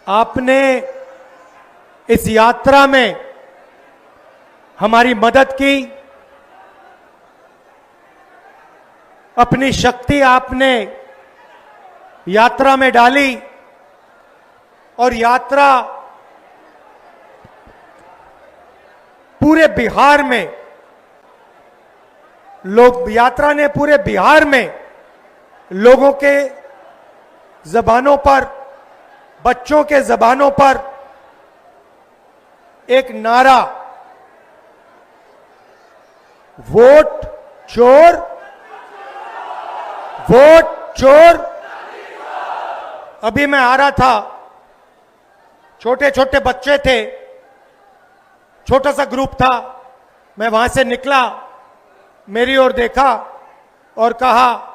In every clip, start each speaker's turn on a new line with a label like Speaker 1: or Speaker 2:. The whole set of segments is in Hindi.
Speaker 1: आपने इस यात्रा में हमारी मदद की, अपनी शक्ति आपने यात्रा में डाली और यात्रा पूरे बिहार में यात्रा ने पूरे बिहार में लोगों के जबानों पर, बच्चों के जबानों पर एक नारा, वोट चोर, वोट चोर। अभी मैं आ रहा था, छोटे छोटे बच्चे थे, छोटा सा ग्रुप था, मैं वहां से निकला, मेरी ओर देखा और कहा,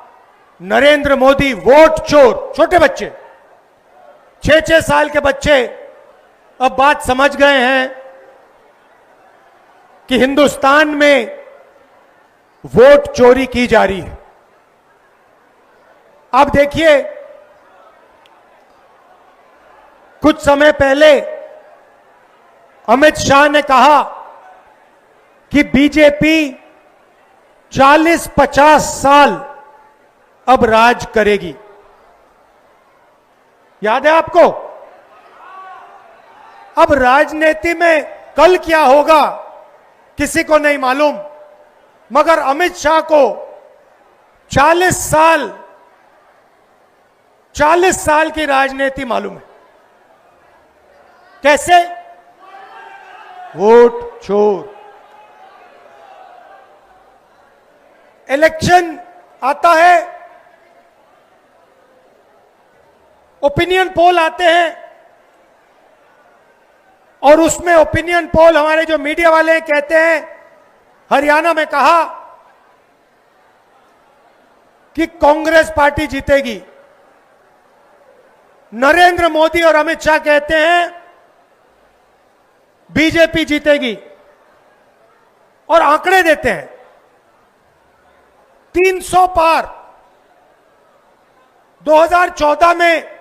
Speaker 1: नरेंद्र मोदी वोट चोर। छोटे बच्चे, 6-6 साल के बच्चे अब बात समझ गए हैं कि हिंदुस्तान में वोट चोरी की जा रही है। अब देखिए, कुछ समय पहले अमित शाह ने कहा कि बीजेपी 40-50 साल अब राज करेगी। याद है आपको? अब राजनीति में कल क्या होगा किसी को नहीं मालूम, मगर अमित शाह को 40 साल की राजनीति मालूम है। कैसे? वोट चोर। इलेक्शन आता है, ओपिनियन पोल आते हैं और उसमें ओपिनियन पोल, हमारे जो मीडिया वाले हैं, कहते हैं, हरियाणा में कहा कि कांग्रेस पार्टी जीतेगी। नरेंद्र मोदी और अमित शाह कहते हैं बीजेपी जीतेगी और आंकड़े देते हैं 300 पार। 2014 में,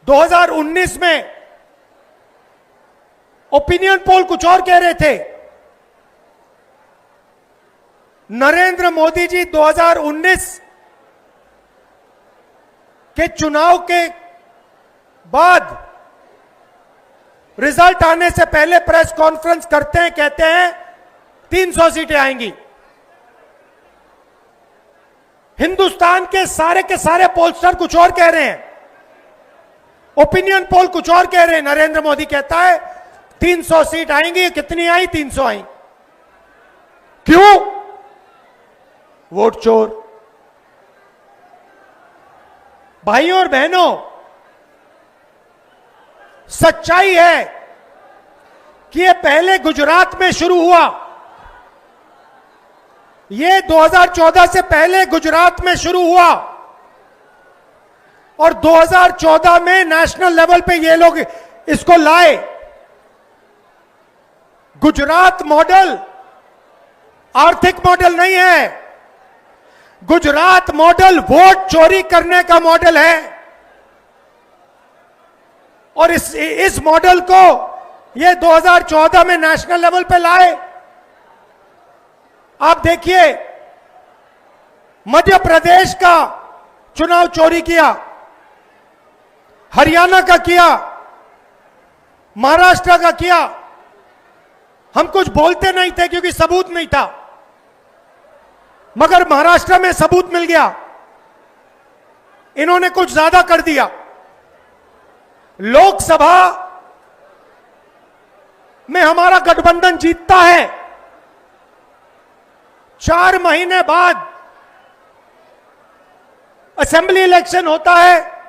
Speaker 1: 2019 में ओपिनियन पोल कुछ और कह रहे थे। नरेंद्र मोदी जी 2019 के चुनाव के बाद रिजल्ट आने से पहले प्रेस कॉन्फ्रेंस करते हैं, कहते हैं 300 सीटें आएंगी। हिंदुस्तान के सारे पोलस्टर कुछ और कह रहे हैं, ओपिनियन पोल कुछ और कह रहे हैं। नरेंद्र मोदी कहता है 300 सीट आएंगी। कितनी आई? 300 आई। क्यों? वोट चोर। भाइयों और बहनों, सच्चाई है कि ये पहले गुजरात में शुरू हुआ। ये 2014 से पहले गुजरात में शुरू हुआ और 2014 में नेशनल लेवल पे ये लोग इसको लाए। गुजरात मॉडल आर्थिक मॉडल नहीं है, गुजरात मॉडल वोट चोरी करने का मॉडल है। और इस मॉडल को ये 2014 में नेशनल लेवल पे लाए। आप देखिए, मध्य प्रदेश का चुनाव चोरी किया, हरियाणा का किया, महाराष्ट्र का किया। हम कुछ बोलते नहीं थे क्योंकि सबूत नहीं था, मगर महाराष्ट्र में सबूत मिल गया। इन्होंने कुछ ज्यादा कर दिया। लोकसभा में हमारा गठबंधन जीतता है, 4 महीने बाद असेंबली इलेक्शन होता है,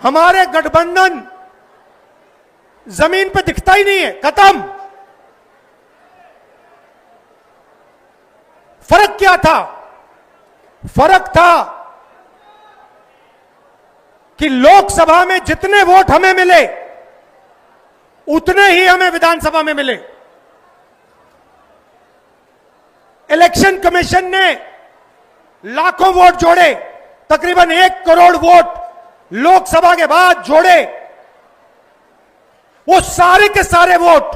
Speaker 1: हमारे गठबंधन जमीन पे दिखता ही नहीं है, खत्म। फर्क क्या था? फर्क था कि लोकसभा में जितने वोट हमें मिले उतने ही हमें विधानसभा में मिले। इलेक्शन कमीशन ने लाखों वोट जोड़े, तकरीबन 1 करोड़ वोट लोकसभा के बाद जोड़े, वो सारे के सारे वोट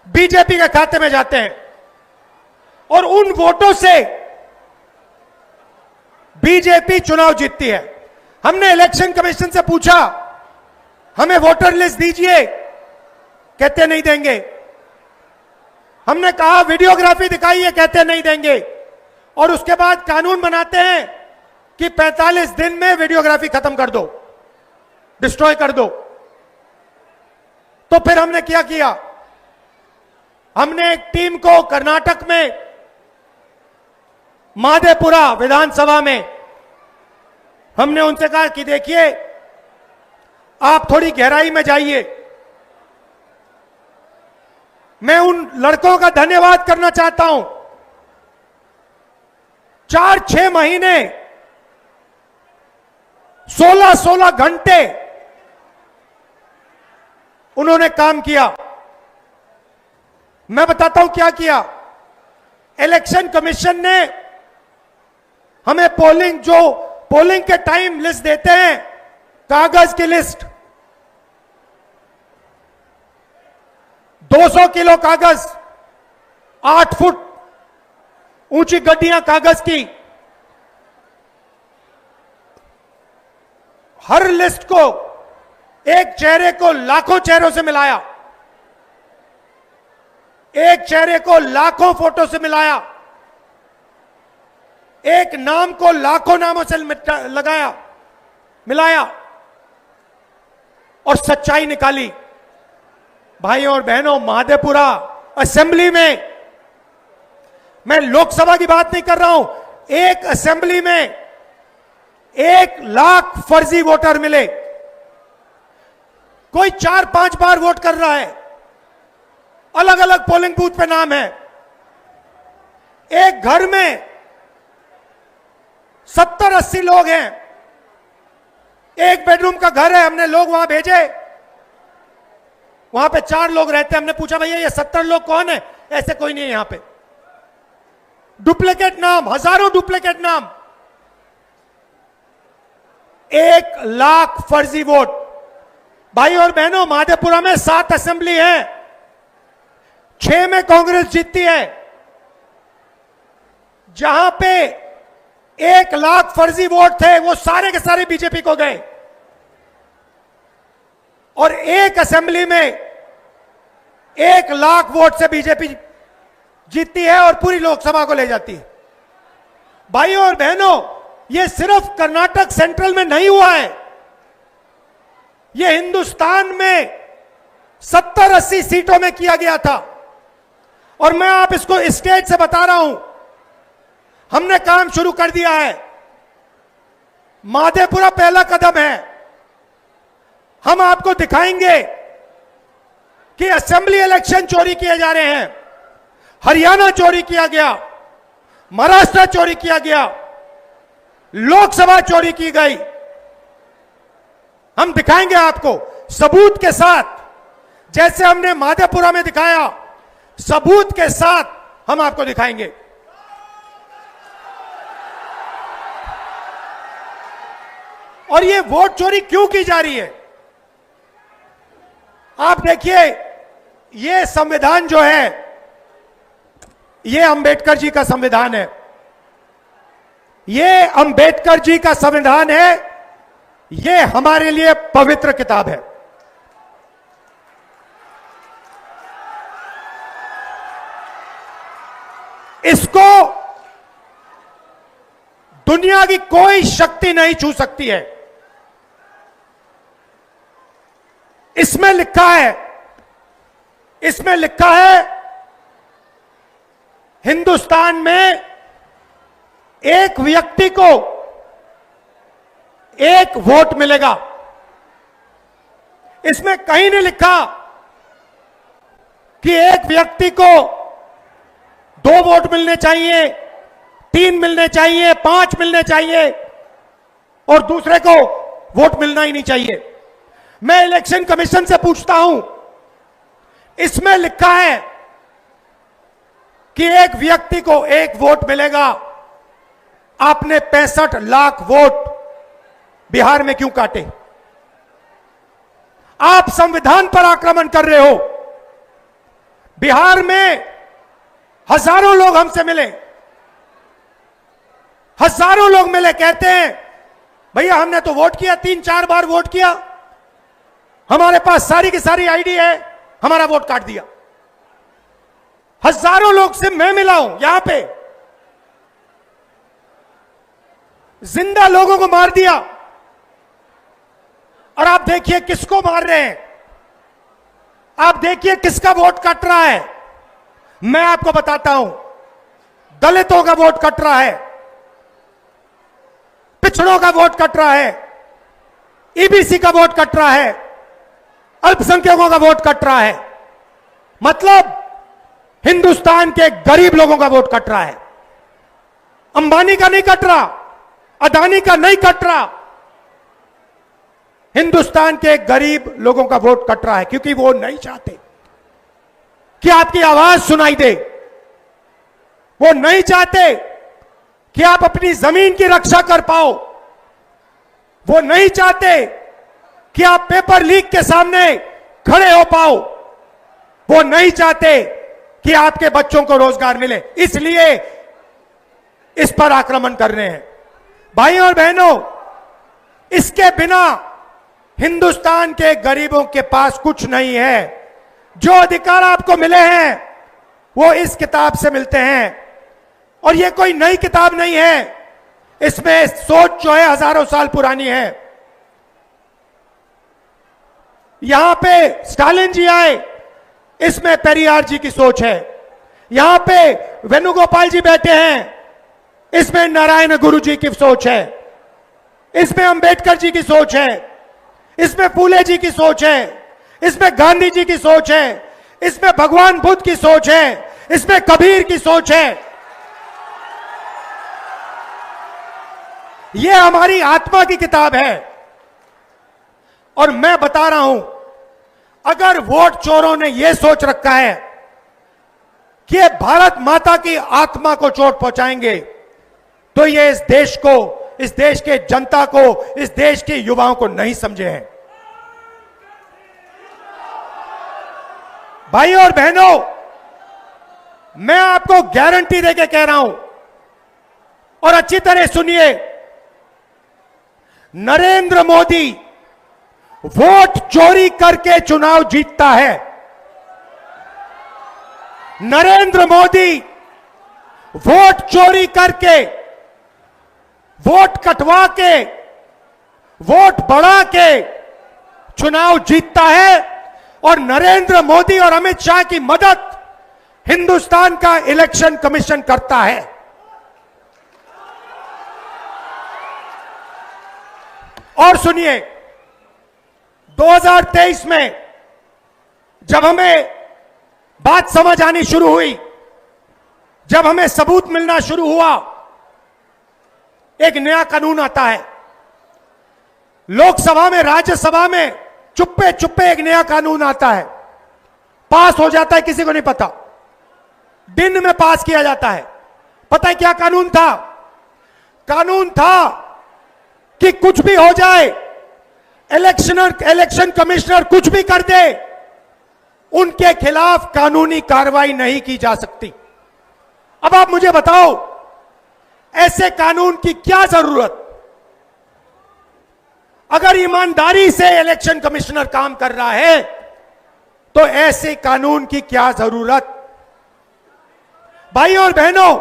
Speaker 1: बीजेपी के खाते में जाते हैं और उन वोटों से बीजेपी चुनाव जीतती है। हमने इलेक्शन कमीशन से पूछा, हमें वोटर लिस्ट दीजिए, कहते नहीं देंगे। हमने कहा वीडियोग्राफी दिखाइए, कहते नहीं देंगे। और उसके बाद कानून बनाते हैं कि 45 दिन में वीडियोग्राफी खत्म कर दो, डिस्ट्रॉय कर दो। तो फिर हमने क्या किया, हमने एक टीम को कर्नाटक में माधेपुरा विधानसभा में हमने उनसे कहा कि देखिए, आप थोड़ी गहराई में जाइए। मैं उन लड़कों का धन्यवाद करना चाहता हूं। 4-6 महीने 16-16 घंटे उन्होंने काम किया। मैं बताता हूं क्या किया। इलेक्शन कमीशन ने हमें पोलिंग के टाइम लिस्ट देते हैं, कागज की लिस्ट, 200 किलो कागज, 8 फुट ऊंची गड्डियां कागज की। हर लिस्ट को, एक चेहरे को लाखों चेहरों से मिलाया, एक चेहरे को लाखों फोटो से मिलाया, एक नाम को लाखों नामों से मिलाया और सच्चाई निकाली। भाइयों और बहनों, माधेपुरा असेंबली में, मैं लोकसभा की बात नहीं कर रहा हूं, एक असेंबली में 1 लाख फर्जी वोटर मिले। कोई 4-5 बार वोट कर रहा है, अलग अलग पोलिंग बूथ पे नाम है। एक घर में 70-80 लोग हैं, एक बेडरूम का घर है, हमने लोग वहां भेजे, वहां पे 4 लोग रहते हैं। हमने पूछा, भैया ये 70 लोग कौन है? ऐसे कोई नहीं है यहां पे। डुप्लीकेट नाम, हजारों डुप्लीकेट नाम, 1 लाख फर्जी वोट। भाई और बहनों, माधेपुरा में 7 असेंबली है, 6 में कांग्रेस जीतती है। जहां पे 1 लाख फर्जी वोट थे, वो सारे के सारे बीजेपी को गए। और एक असेंबली में 1 लाख वोट से बीजेपी जीतती है और पूरी लोकसभा को ले जाती है। भाइयों और बहनों, यह सिर्फ कर्नाटक सेंट्रल में नहीं हुआ है, यह हिंदुस्तान में 70-80 सीटों में किया गया था। और मैं आप इसको स्टेज से बता रहा हूं, हमने काम शुरू कर दिया है। माधेपुरा पहला कदम है। हम आपको दिखाएंगे कि असेंबली इलेक्शन चोरी किए जा रहे हैं, हरियाणा चोरी किया गया, महाराष्ट्र चोरी किया गया, लोकसभा चोरी की गई। हम दिखाएंगे आपको सबूत के साथ, जैसे हमने माधेपुरा में दिखाया, सबूत के साथ हम आपको दिखाएंगे। और ये वोट चोरी क्यों की जा रही है? आप देखिए, ये संविधान जो है, ये अंबेडकर जी का संविधान है। ये अंबेडकर जी का संविधान है, ये हमारे लिए पवित्र किताब है। इसको दुनिया की कोई शक्ति नहीं छू सकती है। इसमें लिखा है हिंदुस्तान में एक व्यक्ति को 1 वोट मिलेगा। इसमें कहीं नहीं लिखा कि एक व्यक्ति को 2 वोट मिलने चाहिए, 3 मिलने चाहिए, 5 मिलने चाहिए और दूसरे को वोट मिलना ही नहीं चाहिए। मैं इलेक्शन कमीशन से पूछता हूं, इसमें लिखा है कि एक व्यक्ति को 1 वोट मिलेगा। आपने 65 लाख वोट बिहार में क्यों काटे? आप संविधान पर आक्रमण कर रहे हो। बिहार में हजारों लोग हमसे मिले, हजारों लोग मिले, कहते हैं भैया हमने तो वोट किया, 3-4 बार वोट किया, हमारे पास सारी की सारी आईडी है, हमारा वोट काट दिया। हजारों लोग से मैं मिला हूं यहां पे, जिंदा लोगों को मार दिया। और आप देखिए किसको मार रहे हैं, आप देखिए किसका वोट कट रहा है। मैं आपको बताता हूं, दलितों का वोट कट रहा है, पिछड़ों का वोट कट रहा है, ईबीसी का वोट कट रहा है, अल्पसंख्यकों का वोट कट रहा है। मतलब हिंदुस्तान के गरीब लोगों का वोट कट रहा है। अंबानी का नहीं कट रहा, अदानी का नहीं कट रहा, हिंदुस्तान के गरीब लोगों का वोट कट रहा है, क्योंकि वो नहीं चाहते कि आपकी आवाज सुनाई दे। वो नहीं चाहते कि आप अपनी जमीन की रक्षा कर पाओ। वो नहीं चाहते कि आप पेपर लीक के सामने खड़े हो पाओ। वो नहीं चाहते कि आपके बच्चों को रोजगार मिले, इसलिए इस पर आक्रमण कर रहे हैं। भाइयों और बहनों, इसके बिना हिंदुस्तान के गरीबों के पास कुछ नहीं है। जो अधिकार आपको मिले हैं वो इस किताब से मिलते हैं, और ये कोई नई किताब नहीं है, इसमें सोच जो है हजारों साल पुरानी है। यहां पे स्टालिन जी आए, इसमें पेरियार जी की सोच है। यहां पे वेणुगोपाल जी बैठे हैं, इसमें नारायण गुरु जी की सोच है। इसमें अंबेडकर जी की सोच है, इसमें फूले जी की सोच है, इसमें गांधी जी की सोच है, इसमें भगवान बुद्ध की सोच है, इसमें कबीर की सोच है। यह हमारी आत्मा की किताब है। और मैं बता रहा हूं, अगर वोट चोरों ने यह सोच रखा है कि ये भारत माता की आत्मा को चोट पहुंचाएंगे, तो ये इस देश को, इस देश के जनता को, इस देश के युवाओं को नहीं समझे हैं। भाइयों और बहनों, मैं आपको गारंटी देके कह रहा हूं, और अच्छी तरह सुनिए, नरेंद्र मोदी वोट चोरी करके चुनाव जीतता है। नरेंद्र मोदी वोट चोरी करके, वोट कटवा के, वोट बढ़ा के चुनाव जीतता है। और नरेंद्र मोदी और अमित शाह की मदद हिंदुस्तान का इलेक्शन कमीशन करता है। और सुनिए, 2023 में जब हमें बात समझ आनी शुरू हुई, जब हमें सबूत मिलना शुरू हुआ, एक नया कानून आता है। लोकसभा में, राज्यसभा में चुप्पे चुप्पे एक नया कानून आता है, पास हो जाता है, किसी को नहीं पता, दिन में पास किया जाता है। पता है क्या कानून था? कानून था कि कुछ भी हो जाए, इलेक्शन कमिश्नर कुछ भी कर दे, उनके खिलाफ कानूनी कार्रवाई नहीं की जा सकती। अब आप मुझे बताओ, ऐसे कानून की क्या जरूरत? अगर ईमानदारी से इलेक्शन कमिश्नर काम कर रहा है, तो ऐसे कानून की क्या जरूरत? भाइयों और बहनों,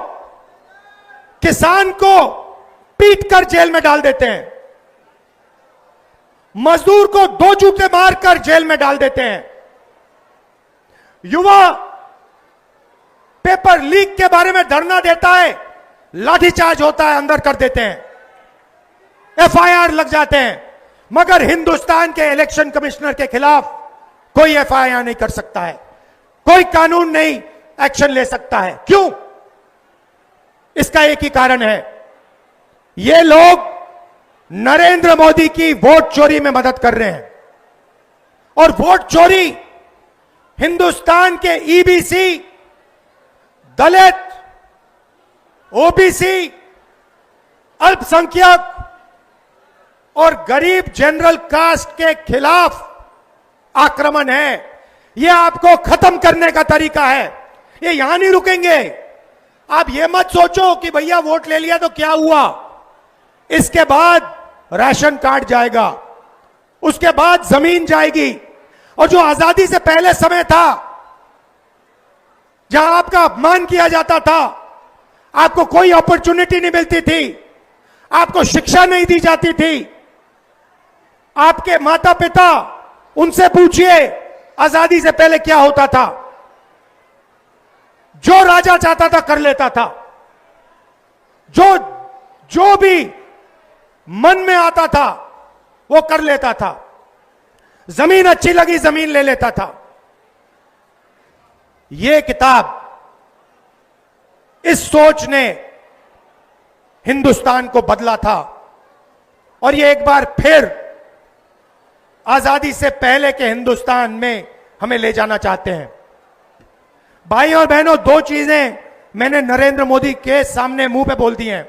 Speaker 1: किसान को पीटकर जेल में डाल देते हैं, मजदूर को 2 जूते मारकर जेल में डाल देते हैं, युवा पेपर लीक के बारे में धरना देता है, लाठीचार्ज होता है, अंदर कर देते हैं, एफआईआर लग जाते हैं। मगर हिंदुस्तान के इलेक्शन कमिश्नर के खिलाफ कोई एफआईआर नहीं कर सकता है, कोई कानून नहीं एक्शन ले सकता है। क्यों? इसका एक ही कारण है, ये लोग नरेंद्र मोदी की वोट चोरी में मदद कर रहे हैं। और वोट चोरी हिंदुस्तान के ईबीसी, दलित, ओबीसी, अल्पसंख्यक और गरीब जनरल कास्ट के खिलाफ आक्रमण है। यह आपको खत्म करने का तरीका है। ये यहां नहीं रुकेंगे। आप ये मत सोचो कि भैया वोट ले लिया तो क्या हुआ। इसके बाद राशन कार्ड जाएगा, उसके बाद जमीन जाएगी। और जो आजादी से पहले समय था जहां आपका अपमान किया जाता था, आपको कोई अपॉर्चुनिटी नहीं मिलती थी, आपको शिक्षा नहीं दी जाती थी, आपके माता पिता, उनसे पूछिए आजादी से पहले क्या होता था। जो राजा चाहता था कर लेता था, जो भी मन में आता था वो कर लेता था। जमीन अच्छी लगी जमीन ले लेता था। यह किताब, इस सोच ने हिंदुस्तान को बदला था और यह एक बार फिर आजादी से पहले के हिंदुस्तान में हमें ले जाना चाहते हैं। भाई और बहनों, दो चीजें मैंने नरेंद्र मोदी के सामने मुंह पे बोल दी हैं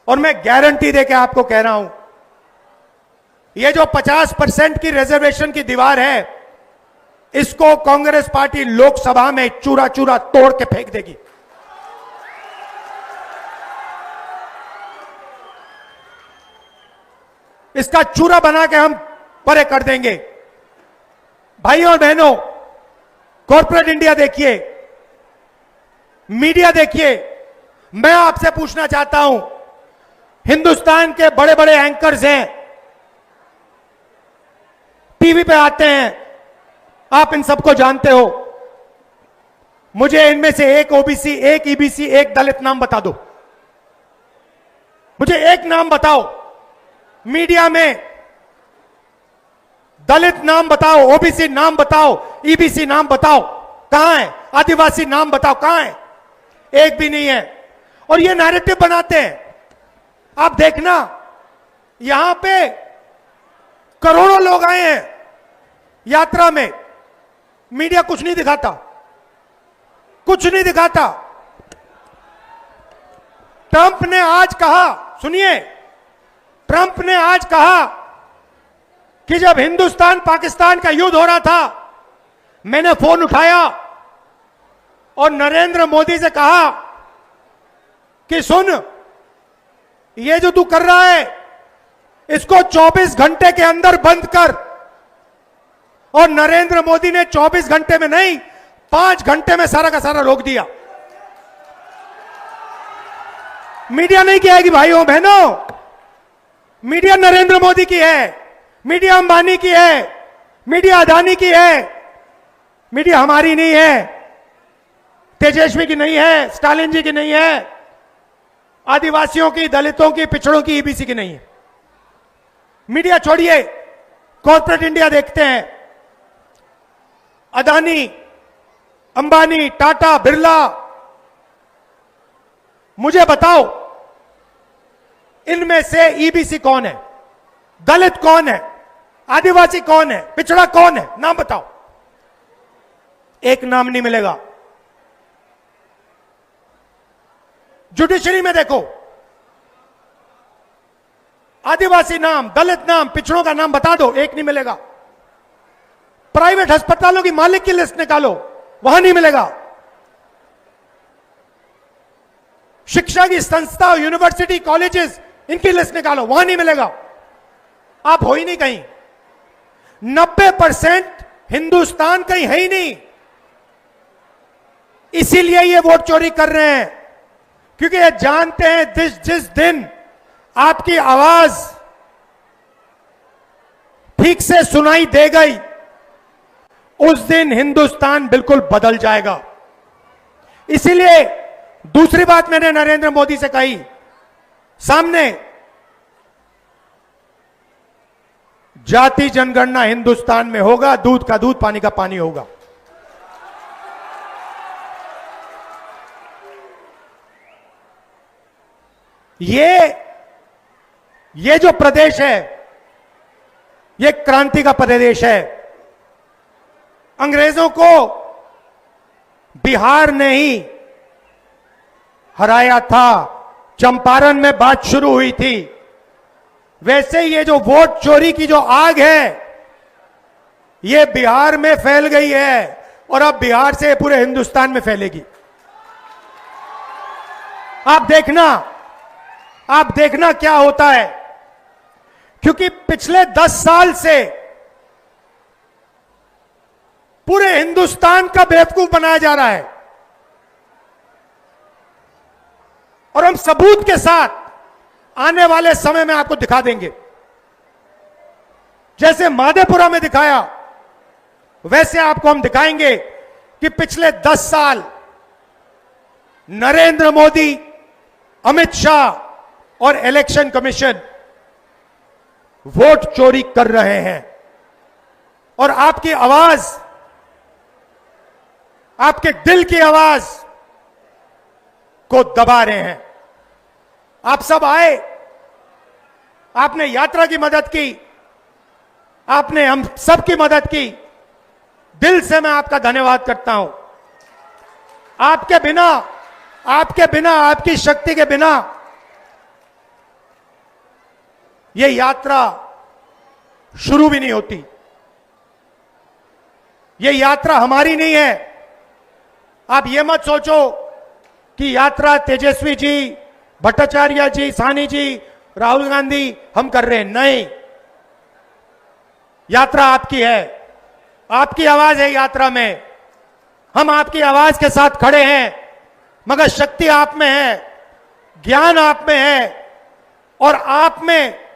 Speaker 1: और मैं गारंटी देके आपको कह रहा हूं, यह जो 50% की रिजर्वेशन की दीवार है, इसको कांग्रेस पार्टी लोकसभा में चूरा चूरा तोड़ के फेंक देगी। इसका चूरा बना के हम परे कर देंगे। भाई और बहनों, कॉर्पोरेट इंडिया देखिए, मीडिया देखिए। मैं आपसे पूछना चाहता हूं, हिंदुस्तान के बड़े बड़े एंकर्स हैं, टीवी पे आते हैं, आप इन सबको जानते हो। मुझे इनमें से एक ओबीसी, एक ईबीसी, एक दलित नाम बता दो। मुझे एक नाम बताओ। मीडिया में दलित नाम बताओ, ओबीसी नाम बताओ, ईबीसी नाम बताओ, कहां है? आदिवासी नाम बताओ, कहां है? एक भी नहीं है। और ये नैरेटिव बनाते हैं। आप देखना, यहां पे करोड़ों लोग आए हैं यात्रा में, मीडिया कुछ नहीं दिखाता, कुछ नहीं दिखाता। ट्रंप ने आज कहा, सुनिए, ट्रंप ने आज कहा कि जब हिंदुस्तान पाकिस्तान का युद्ध हो रहा था, मैंने फोन उठाया और नरेंद्र मोदी से कहा कि सुन, ये जो तू कर रहा है इसको 24 घंटे के अंदर बंद कर। और नरेंद्र मोदी ने 24 घंटे में नहीं, 5 घंटे में सारा का सारा रोक दिया। मीडिया नहीं कहेगी भाइयों बहनों, मीडिया नरेंद्र मोदी की है, मीडिया अंबानी की है, मीडिया अदानी की है, मीडिया हमारी नहीं है, तेजस्वी की नहीं है, स्टालिन जी की नहीं है, आदिवासियों की, दलितों की, पिछड़ों की, ईबीसी की नहीं है। मीडिया छोड़िए, कॉर्पोरेट इंडिया देखते हैं। अदानी, अंबानी, टाटा, बिरला, मुझे बताओ इनमें से ईबीसी कौन है, दलित कौन है, आदिवासी कौन है, पिछड़ा कौन है? नाम बताओ। एक नाम नहीं मिलेगा। जुडिशरी में देखो, आदिवासी नाम, दलित नाम, पिछड़ों का नाम बता दो, एक नहीं मिलेगा। प्राइवेट अस्पतालों की मालिक की लिस्ट निकालो, वहां नहीं मिलेगा। शिक्षा की संस्था, यूनिवर्सिटी, कॉलेजेस, इनकी लिस्ट निकालो, वहां नहीं मिलेगा। आप हो ही नहीं कहीं। 90% हिंदुस्तान कहीं है ही नहीं। इसीलिए ये वोट चोरी कर रहे हैं, क्योंकि ये जानते हैं जिस दिन आपकी आवाज ठीक से सुनाई दे गई, उस दिन हिंदुस्तान बिल्कुल बदल जाएगा। इसीलिए दूसरी बात मैंने नरेंद्र मोदी से कही, सामने जाति जनगणना हिंदुस्तान में होगा, दूध का दूध, पानी का पानी होगा। ये जो प्रदेश है, ये क्रांति का प्रदेश है। अंग्रेजों को बिहार ने ही हराया था। चंपारण में बात शुरू हुई थी, वैसे ये जो वोट चोरी की जो आग है ये बिहार में फैल गई है और अब बिहार से पूरे हिंदुस्तान में फैलेगी। आप देखना क्या होता है, क्योंकि पिछले 10 साल से पूरे हिंदुस्तान का बेवकूफ बनाया जा रहा है और हम सबूत के साथ आने वाले समय में आपको दिखा देंगे। जैसे माधेपुरा में दिखाया वैसे आपको हम दिखाएंगे कि पिछले 10 साल नरेंद्र मोदी, अमित शाह और इलेक्शन कमीशन वोट चोरी कर रहे हैं और आपकी आवाज, आपके दिल की आवाज को दबा रहे हैं। आप सब आए, आपने यात्रा की मदद की, आपने हम सब की मदद की। दिल से मैं आपका धन्यवाद करता हूं। आपके बिना, आपकी शक्ति के बिना यह यात्रा शुरू भी नहीं होती। यह यात्रा हमारी नहीं है। आप यह मत सोचो कि यात्रा तेजस्वी जी, भट्टाचार्य जी, साहनी जी, राहुल गांधी हम कर रहे हैं। नहीं, यात्रा आपकी है, आपकी आवाज है यात्रा में। हम आपकी आवाज के साथ खड़े हैं, मगर शक्ति आप में है, ज्ञान आप में है और आप में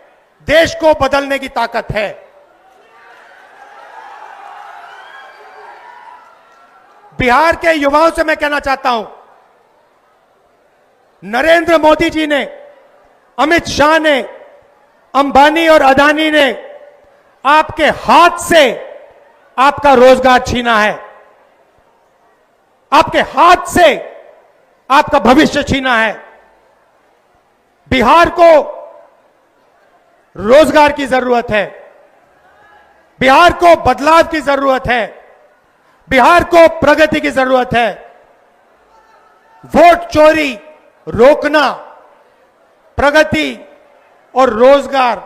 Speaker 1: देश को बदलने की ताकत है। बिहार के युवाओं से मैं कहना चाहता हूं, नरेंद्र मोदी जी ने, अमित शाह ने, अंबानी और अदानी ने आपके हाथ से आपका रोजगार छीना है, आपके हाथ से आपका भविष्य छीना है। बिहार को रोजगार की जरूरत है, बिहार को बदलाव की जरूरत है, बिहार को प्रगति की जरूरत है। वोट चोरी रोकना प्रगति और रोजगार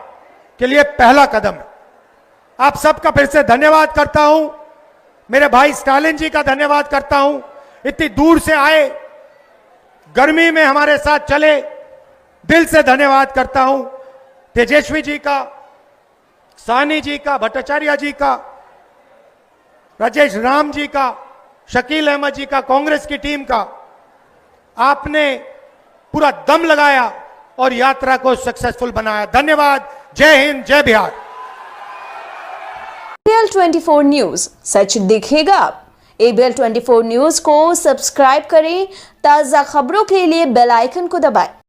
Speaker 1: के लिए पहला कदम है। आप सबका फिर से धन्यवाद करता हूं। मेरे भाई स्टालिन जी का धन्यवाद करता हूं, इतनी दूर से आए, गर्मी में हमारे साथ चले, दिल से धन्यवाद करता हूं। तेजस्वी जी का, साहनी जी का, भट्टाचार्य जी का, राजेश राम जी का, शकील अहमद जी का, कांग्रेस की टीम का, आपने पूरा दम लगाया और यात्रा को सक्सेसफुल बनाया। धन्यवाद। जय हिंद, जय बिहार।
Speaker 2: ABL 24 न्यूज, सच दिखेगा। ABL 24 न्यूज को सब्सक्राइब करें, ताजा खबरों के लिए बेल आइकन को दबाएं।